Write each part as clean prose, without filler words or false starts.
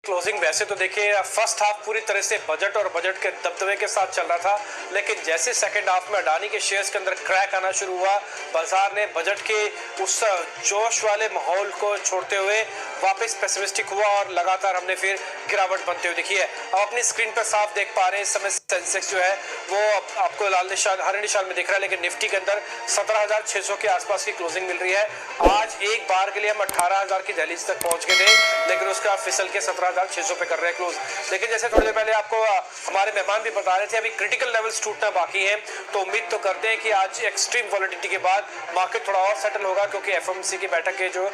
Closing वैसे तो देखिए फर्स्ट हाफ पूरी तरह से बजट और बजट के दबदबे के साथ चल रहा था, लेकिन जैसे सेकंड हाफ में अडानी के शेयर्स के अंदर क्रैक आना शुरू हुआ, बाजार ने बजट के उस जोश वाले माहौल को छोड़ते हुए वापस पेसिमिस्टिक हुआ और लगातार हमने फिर गिरावट बनते हुए देखी है। अब अपनी स्क्रीन पर साफ देख पा रहे हैं इस समय सेंसेक्स जो है वो आपको लाल निशान हरे निशान में दिख रहा है, लेकिन निफ्टी के अंदर 17,600 के आसपास की क्लोजिंग मिल रही है। आज एक बार के लिए हम 18,000 की दहलीज तक पहुंच गए थे, लेकिन उसके बाद फिसल के 17,600 पे कर रहे हैं क्लोज। लेकिन जैसे थोड़ी देर पहले आपको हमारे मेहमान भी बता रहे थे, अभी क्रिटिकल लेवल्स टूटना बाकी है, तो उम्मीद तो करते हैं कि आज एक्सट्रीम वॉलेटिलिटी के बाद मार्केट थोड़ा और सेटल होगा, क्योंकि एफओएमसी की बैठक के जो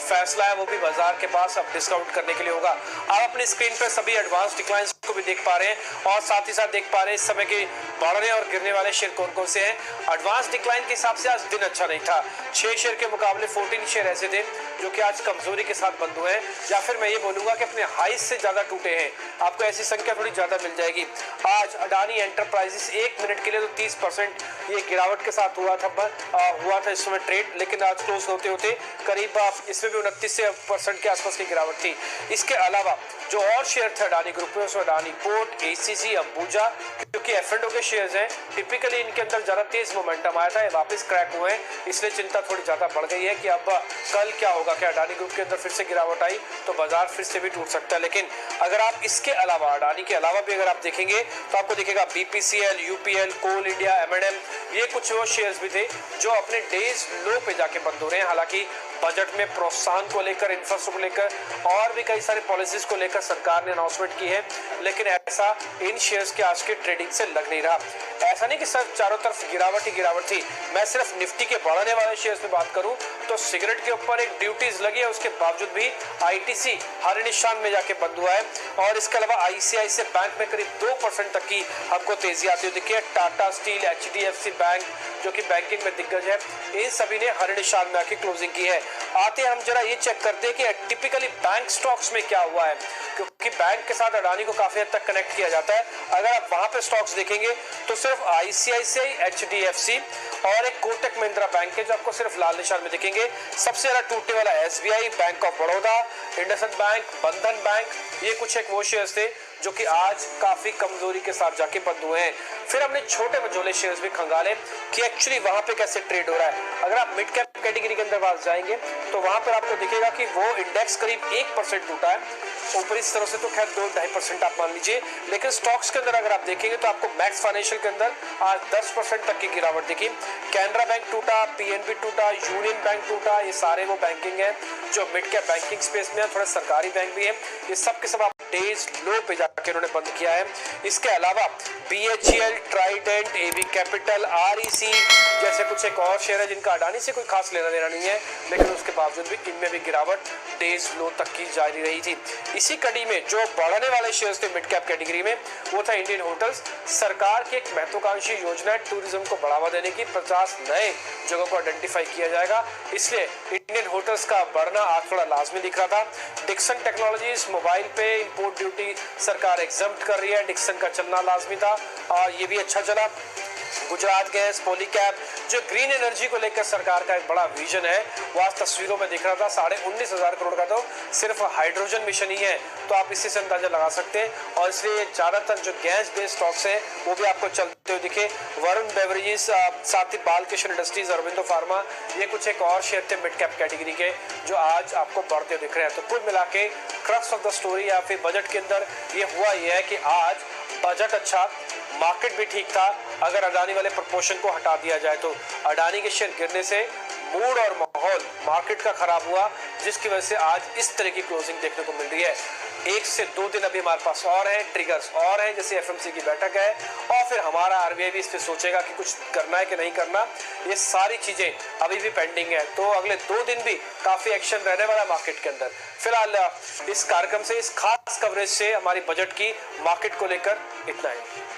फैसला है वो भी बाजार के पास अब डिस्काउंट करने के लिए होगा। आप अपनी स्क्रीन पर सभी एडवांस डिक्लाइंस को भी देख पा रहे हैं और साथ ही साथ देख पा रहे हैं इस समय के बढ़ने और गिरने वाले शेयर कौन कौन से हैं। एडवांस डिक्लाइन के हिसाब से आज दिन अच्छा नहीं था। 6 शेयर के मुकाबले 14 शेयर ऐसे थे जो कि आज कमजोरी के साथ बंद हुए हैं, या फिर मैं ये बोलूंगा कि अपने हाई से ज्यादा टूटे हैं। आपको ऐसी संख्या थोड़ी ज्यादा मिल जाएगी। आज अडानी एंटरप्राइजेस 1 मिनट के लिए तो 30% ये गिरावट के साथ हुआ था इस समय ट्रेड, लेकिन आज क्लोज होते होते करीब इसमें भी 29% के आसपास की गिरावट थी। इसके अलावा जो और शेयर थे अडानी ग्रुप में, उसमें अडानी पोर्ट, एसीसी, अंबुजा, क्योंकि एफ&ओ के शेयर्स हैं, टिपिकली इनके अंदर ज्यादा तेज मोमेंटम आया था, वापस क्रैक हुए हैं, इसलिए चिंता थोड़ी ज्यादा बढ़ गई है कि अब कल क्या होगा। क्या अडानी ग्रुप के अंदर फिर से गिरावट आई तो बाजार फिर से भी टूट सकता है। लेकिन अगर आप इसके अलावा अडानी के अलावा भी अगर आप देखेंगे तो आपको दिखेगा बीपीसीएल, यूपीएल, कोल इंडिया, एमएनएम, ये कुछ वो शेयर्स भी थे जो अपने डेज लो पे जाके बंद हो रहे हैं। हालांकि बजट में प्रोत्साहन को लेकर, इंफ्रास्ट्रक्चर को लेकर और भी कई सारे पॉलिसीज को लेकर सरकार ने अनाउंसमेंट की है, लेकिन ऐसा इन शेयर्स के आज के ट्रेडिंग से लग नहीं रहा। ऐसा नहीं कि सिर्फ चारों तरफ गिरावट ही गिरावट थी। मैं सिर्फ निफ्टी के बढ़ने वाले शेयर्स में बात करूं तो सिगरेट के ऊपर एक ड्यूटीज लगी है, उसके बावजूद भी आईटीसी हरे निशान में जाके बंद हुआ है। और इसके अलावा आईसीआईसीआई बैंक में करीब 2% तक की आपको तेजी आती हुई दिखी है। टाटा स्टील, एचडीएफसी बैंक जो कि बैंकिंग में दिग्गज है, इन सभी ने हरे निशान में आके क्लोजिंग की है। आते हम जरा ये चेक करते हैं कि टिपिकली बैंक स्टॉक्स में क्या हुआ है, क्योंकि बैंक के साथ अडानी को काफी हद तक कनेक्ट किया जाता है। अगर आप वहां पे स्टॉक्स देखेंगे तो सिर्फ आईसीआईसीआई, एचडीएफसी और एक कोटक महिंद्रा बैंक है जो आपको सिर्फ लाल निशान में दिखेंगे। सबसे ज्यादा टूटने वाला SBI, bank of Baroda, IndusInd bank, बंधन बैंक, ये कुछ एक वो शेयर्स थे जो कि आज काफी कमजोरी के साथ जाके बंद हुए हैं। फिर हमने छोटे मझोले शेयर्स भी खंगाले कि एक्चुअली वहां पे कैसे ट्रेड हो रहा है। अगर आप मिड कैप कैटेगरी के अंदर बात जाएंगे तो वहां पर आपको दिखेगा कि वो इंडेक्स करीब 1% टूटा है। ऊपर इस तरह से तो खैर 2-2.5% आप मान लीजिए, लेकिन स्टॉक्स के अंदर अगर आप देखेंगे तो आपको मैक्स फाइनेंशियल के अंदर आज 10% तक की गिरावट दिखी। कैनरा बैंक टूटा, पीएनबी टूटा, यूनियन बैंक टूटा, ये सारे वो बैंकिंग है जो मिड कैप बैंकिंग स्पेस में है, थोड़े सरकारी बैंक भी है। ये सब के सब डेज लो पे जाकर उन्होंने बंद किया है। इसके अलावा BHEL, Trident, AB Capital, REC जैसे कुछ एक और शेयर है जिनका अडानी से कोई खास लेना देना नहीं है, लेकिन उसके बावजूद भी इनमें भी गिरावट डेज लो तक की जारी रही थी। इसी कड़ी में जो बढ़ने वाले शेयर्स थे मिड कैप कैटेगरी में, वो था इंडियन होटल्स। सरकार की एक महत्वाकांक्षी योजना है टूरिज्म को बढ़ावा देने की, 50 नए जगहों को आइडेंटिफाई किया जाएगा, इसलिए इंडियन होटल्स का बढ़ना आज थोड़ा लाजमी दिख रहा था। डिक्सन टेक्नोलॉजीज, मोबाइल पे इंपोर्ट ड्यूटी सरकार एग्जम्प्ट कर रही है, डिक्सन का चलना लाजमी था और ये भी अच्छा चला। गुजरात गैस, पॉलीकैब, जो ग्रीन एनर्जी को लेकर सरकार का एक बड़ा विजन है, वो आज तस्वीरों में दिख रहा था। 19,500 करोड़ का तो सिर्फ हाइड्रोजन मिशन ही है, तो आप इसी से अंदाजा लगा सकते हैं। और इसलिए ज्यादातर जो गैस बेस्ड स्टॉक्स हैं वो भी आपको चलते हुए दिखे। वरुण बेवरेजेस, साथ ही बालकृष्ण इंडस्ट्रीज, अरविंदो फार्मा, ये कुछ एक और शेयर थे मिड कैप कैटेगरी के जो आज आपको बढ़ते दिख रहे हैं। तो कुल मिला के क्रक्स ऑफ द स्टोरी या फिर बजट के अंदर ये हुआ ये है कि आज बजट अच्छा, मार्केट भी ठीक था। अगर अडानी वाले प्रपोर्शन को हटा दिया जाए तो अडानी के शेयर गिरने से मूड और माहौल मार्केट का खराब हुआ, जिसकी वजह से आज इस तरह की क्लोजिंग देखने को मिल रही है। 1 से 2 दिन अभी हमारे पास और हैं, ट्रिगर्स और हैं, जैसे एफएमसी की बैठक है और फिर हमारा आरबीआई भी इस पे सोचेगा कि कुछ करना है कि नहीं करना। ये सारी चीजें अभी भी पेंडिंग है, तो अगले 2 दिन भी काफी एक्शन रहने वाला है मार्केट के अंदर। फिलहाल इस कार्यक्रम से, इस खास कवरेज से हमारी बजट की मार्केट को लेकर इतना है।